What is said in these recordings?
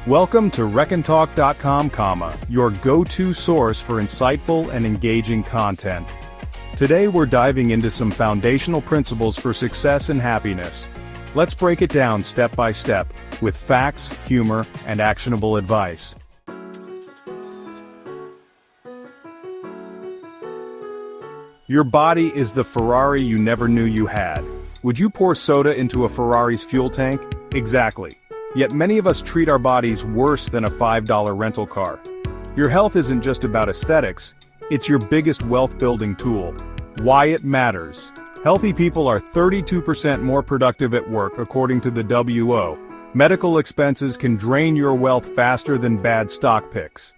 Welcome to reckontalk.com, your go-to source for insightful and engaging content. Today we're diving into some foundational principles for success and happiness. Let's break it down step by step, with facts, humor, and actionable advice. Your body is the Ferrari you never knew you had. Would you pour soda into a Ferrari's fuel tank? Exactly. Yet many of us treat our bodies worse than a $5 rental car. Your health isn't just about aesthetics, it's your biggest wealth-building tool. Why it matters. Healthy people are 32% more productive at work, according to the WO. Medical expenses can drain your wealth faster than bad stock picks.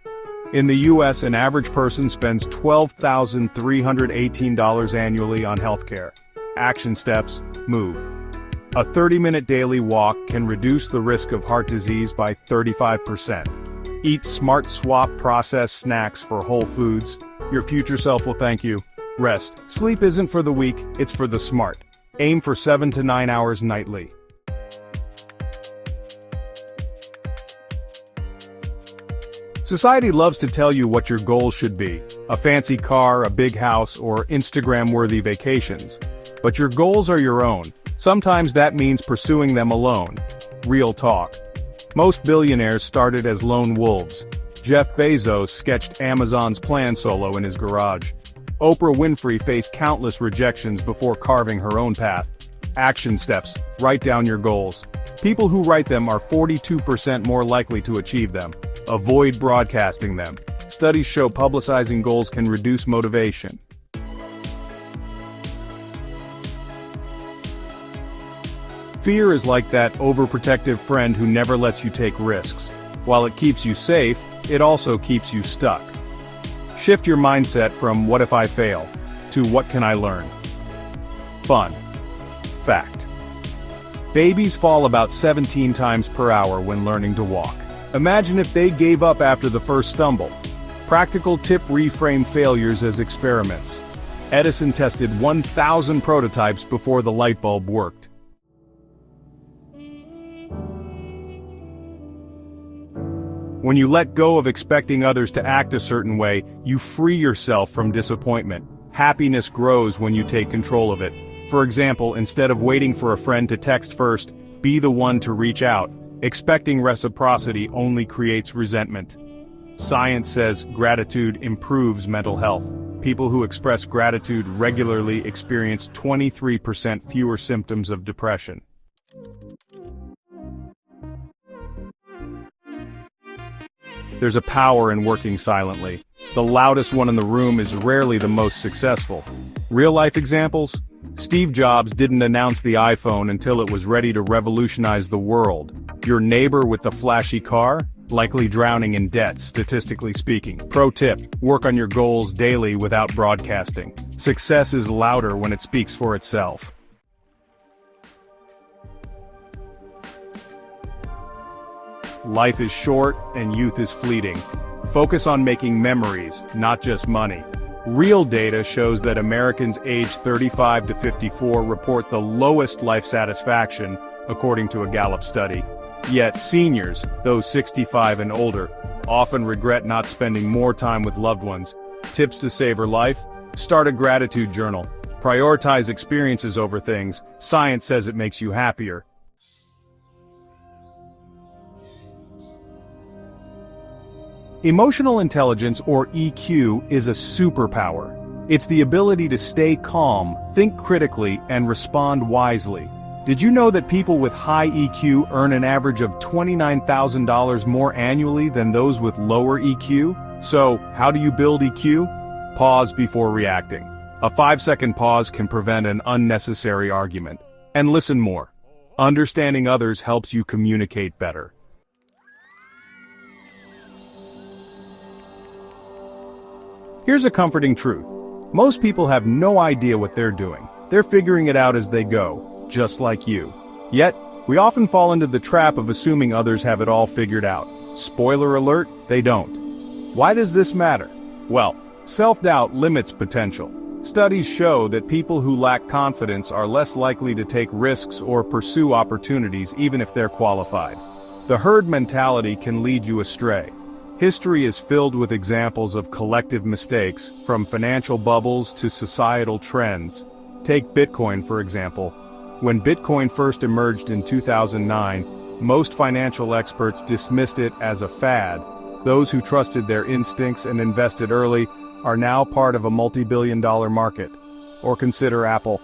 In the US, an average person spends $12,318 annually on healthcare. Action steps: move. A 30-minute daily walk can reduce the risk of heart disease by 35%. Eat smart swap processed snacks for whole foods. Your future self will thank you. Rest. Sleep isn't for the weak, it's for the smart. Aim for 7 to 9 hours nightly. Society loves to tell you what your goals should be. A fancy car, a big house, or Instagram-worthy vacations. But your goals are your own. Sometimes that means pursuing them alone. Real talk. Most billionaires started as lone wolves. Jeff Bezos sketched Amazon's plan solo in his garage. Oprah Winfrey faced countless rejections before carving her own path. Action steps: write down your goals. People who write them are 42% more likely to achieve them. Avoid broadcasting them. Studies show publicizing goals can reduce motivation. Fear is like that overprotective friend who never lets you take risks. While it keeps you safe, it also keeps you stuck. Shift your mindset from "what if I fail" to "what can I learn?" Fun. Fact. Babies fall about 17 times per hour when learning to walk. Imagine if they gave up after the first stumble. Practical tip: reframe failures as experiments. Edison tested 1,000 prototypes before the light bulb worked. When you let go of expecting others to act a certain way, you free yourself from disappointment. Happiness grows when you take control of it. For example, instead of waiting for a friend to text first, be the one to reach out. Expecting reciprocity only creates resentment. Science says gratitude improves mental health. People who express gratitude regularly experience 23% fewer symptoms of depression. There's a power in working silently. The loudest one in the room is rarely the most successful. Real-life examples? Steve Jobs didn't announce the iPhone until it was ready to revolutionize the world. Your neighbor with the flashy car? Likely drowning in debt, statistically speaking. Pro tip: work on your goals daily without broadcasting. Success is louder when it speaks for itself. Life is short and youth is fleeting. Focus on making memories, not just money. Real data shows that Americans aged 35 to 54 report the lowest life satisfaction, according to a Gallup study. Yet seniors, those 65 and older, often regret not spending more time with loved ones. Tips to savor life? Start a gratitude journal. Prioritize experiences over things. Science says it makes you happier. Emotional intelligence, or EQ, is a superpower. It's the ability to stay calm, think critically, and respond wisely. Did you know that people with high EQ earn an average of $29,000 more annually than those with lower EQ? So, how do you build EQ? Pause before reacting. A 5-second pause can prevent an unnecessary argument. And listen more. Understanding others helps you communicate better. Here's a comforting truth. Most people have no idea what they're doing. They're figuring it out as they go, just like you. Yet, we often fall into the trap of assuming others have it all figured out. Spoiler alert, they don't. Why does this matter? Well, self-doubt limits potential. Studies show that people who lack confidence are less likely to take risks or pursue opportunities even if they're qualified. The herd mentality can lead you astray. History is filled with examples of collective mistakes, from financial bubbles to societal trends. Take Bitcoin, for example. When Bitcoin first emerged in 2009, most financial experts dismissed it as a fad. Those who trusted their instincts and invested early are now part of a multi-billion-dollar market. Or consider Apple.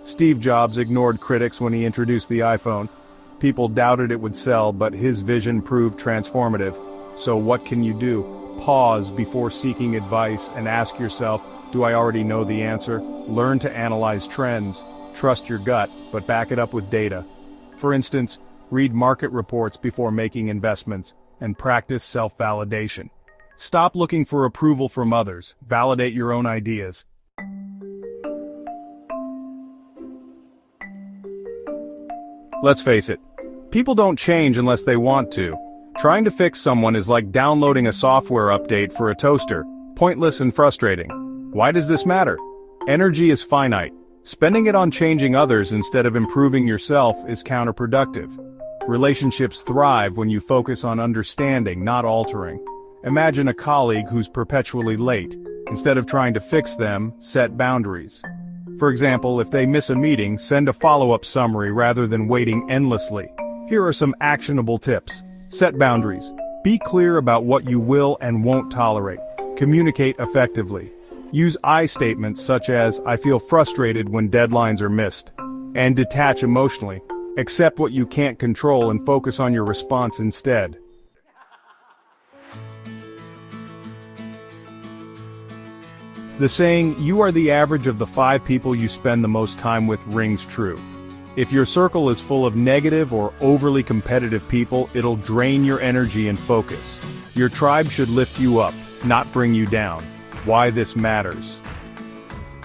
Steve Jobs ignored critics when he introduced the iPhone. People doubted it would sell, but his vision proved transformative. So what can you do? Pause before seeking advice and ask yourself, do I already know the answer? Learn to analyze trends. Trust your gut, but back it up with data. For instance, read market reports before making investments, and practice self-validation. Stop looking for approval from others. Validate your own ideas. Let's face it, people don't change unless they want to. Trying to fix someone is like downloading a software update for a toaster, pointless and frustrating. Why does this matter? Energy is finite. Spending it on changing others instead of improving yourself is counterproductive. Relationships thrive when you focus on understanding, not altering. Imagine a colleague who's perpetually late. Instead of trying to fix them, set boundaries. For example, if they miss a meeting, send a follow-up summary rather than waiting endlessly. Here are some actionable tips. Set boundaries. Be clear about what you will and won't tolerate. Communicate effectively. Use I statements such as, I feel frustrated when deadlines are missed. And detach emotionally. Accept what you can't control and focus on your response instead. The saying, you are the average of the 5 people you spend the most time with, rings true. If your circle is full of negative or overly competitive people, it'll drain your energy and focus. Your tribe should lift you up, not bring you down. Why this matters.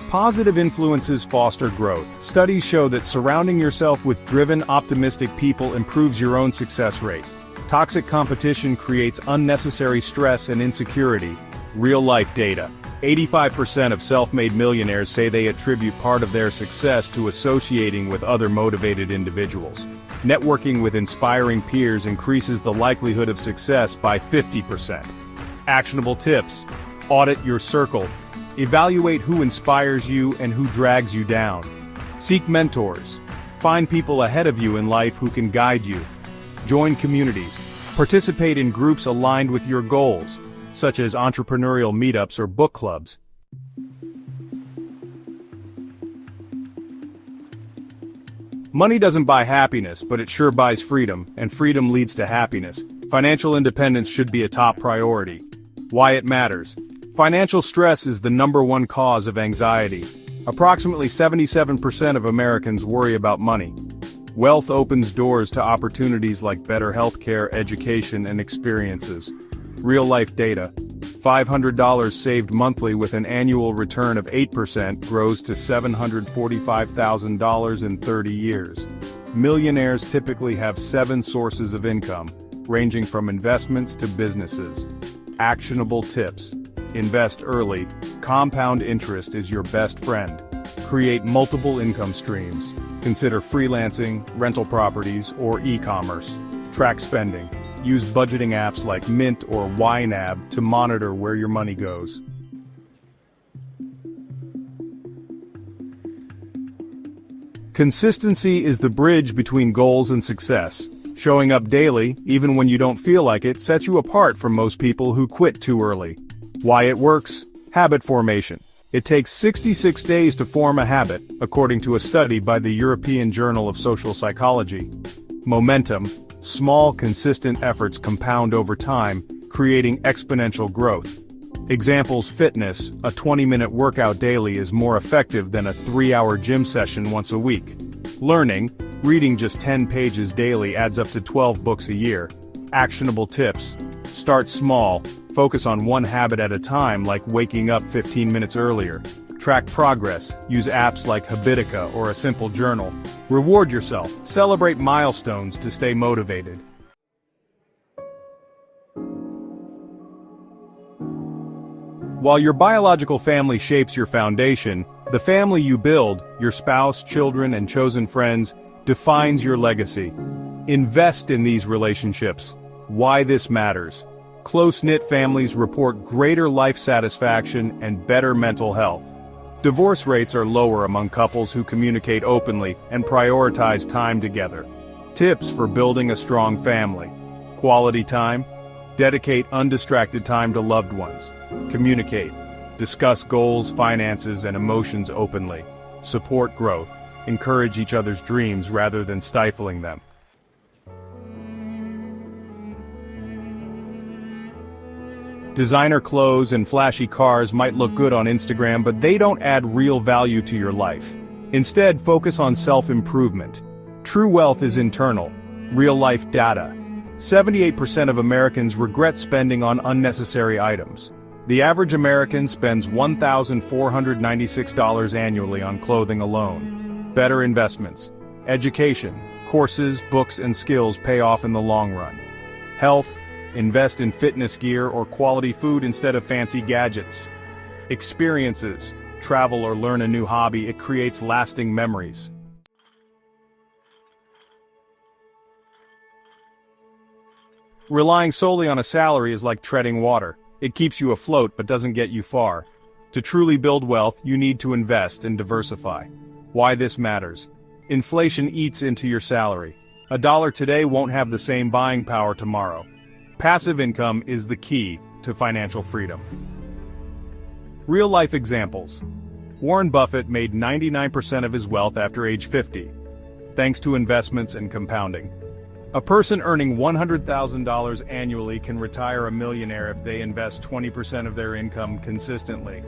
Positive influences foster growth. Studies show that surrounding yourself with driven, optimistic people improves your own success rate. Toxic competition creates unnecessary stress and insecurity. Real-life data. 85% of self-made millionaires say they attribute part of their success to associating with other motivated individuals. Networking with inspiring peers increases the likelihood of success by 50%. Actionable tips. Audit your circle. Evaluate who inspires you and who drags you down. Seek mentors. Find people ahead of you in life who can guide you. Join communities. Participate in groups aligned with your goals, such as entrepreneurial meetups or book clubs. Money doesn't buy happiness, but it sure buys freedom, and freedom leads to happiness. Financial independence should be a top priority. Why it matters. Financial stress is the #1 cause of anxiety. Approximately 77% of Americans worry about money. Wealth opens doors to opportunities like better healthcare, education, and experiences. Real-life data. $500 saved monthly with an annual return of 8% grows to $745,000 in 30 years. Millionaires typically have 7 sources of income, ranging from investments to businesses. Actionable tips. Invest early. Compound interest is your best friend. Create multiple income streams. Consider freelancing, rental properties, or e-commerce. Track spending. Use budgeting apps like Mint or YNAB to monitor where your money goes. Consistency is the bridge between goals and success. Showing up daily, even when you don't feel like it, sets you apart from most people who quit too early. Why it works? Habit formation. It takes 66 days to form a habit, according to a study by the European Journal of Social Psychology. Momentum. Small, consistent efforts compound over time, creating exponential growth. Examples: fitness. A 20-minute workout daily is more effective than a 3-hour gym session once a week. Learning. Reading just 10 pages daily adds up to 12 books a year. Actionable tips. Start small. Focus on one habit at a time, like waking up 15 minutes earlier. Track progress. Use apps like Habitica or a simple journal. Reward yourself. Celebrate milestones to stay motivated. While your biological family shapes your foundation, the family you build, your spouse, children, and chosen friends, defines your legacy. Invest in these relationships. Why this matters. Close-knit families report greater life satisfaction and better mental health. Divorce rates are lower among couples who communicate openly and prioritize time together. Tips for building a strong family. Quality time. Dedicate undistracted time to loved ones. Communicate. Discuss goals, finances, and emotions openly. Support growth. Encourage each other's dreams rather than stifling them. Designer clothes and flashy cars might look good on Instagram, but they don't add real value to your life. Instead, focus on self-improvement. True wealth is internal. Real-life data. 78% of Americans regret spending on unnecessary items. The average American spends $1,496 annually on clothing alone. Better investments. Education, courses, books, and skills pay off in the long run. Health. Invest in fitness gear or quality food instead of fancy gadgets. Experiences. Travel or learn a new hobby, it creates lasting memories. Relying solely on a salary is like treading water. It keeps you afloat but doesn't get you far. To truly build wealth, you need to invest and diversify. Why this matters. Inflation eats into your salary. A dollar today won't have the same buying power tomorrow. Passive income is the key to financial freedom. Real-life examples. Warren Buffett made 99% of his wealth after age 50, thanks to investments and compounding. A person earning $100,000 annually can retire a millionaire if they invest 20% of their income consistently.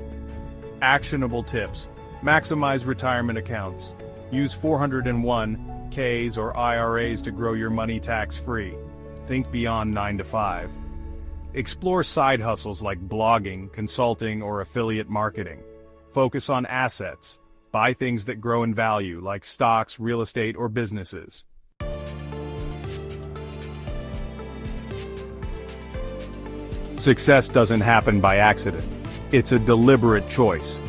Actionable tips. Maximize retirement accounts. Use 401(k)s or IRAs to grow your money tax-free. Think beyond 9 to 5. Explore side hustles like blogging, consulting, or affiliate marketing. Focus on assets. Buy things that grow in value like stocks, real estate, or businesses. Success doesn't happen by accident. It's a deliberate choice.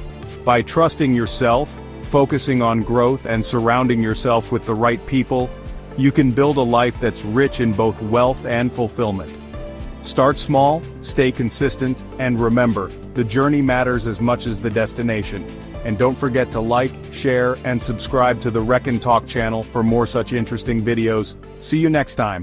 By trusting yourself, focusing on growth, and surrounding yourself with the right people, you can build a life that's rich in both wealth and fulfillment. Start small, stay consistent, and remember, the journey matters as much as the destination. And don't forget to like, share, and subscribe to the Rec and Talk channel for more such interesting videos. See you next time.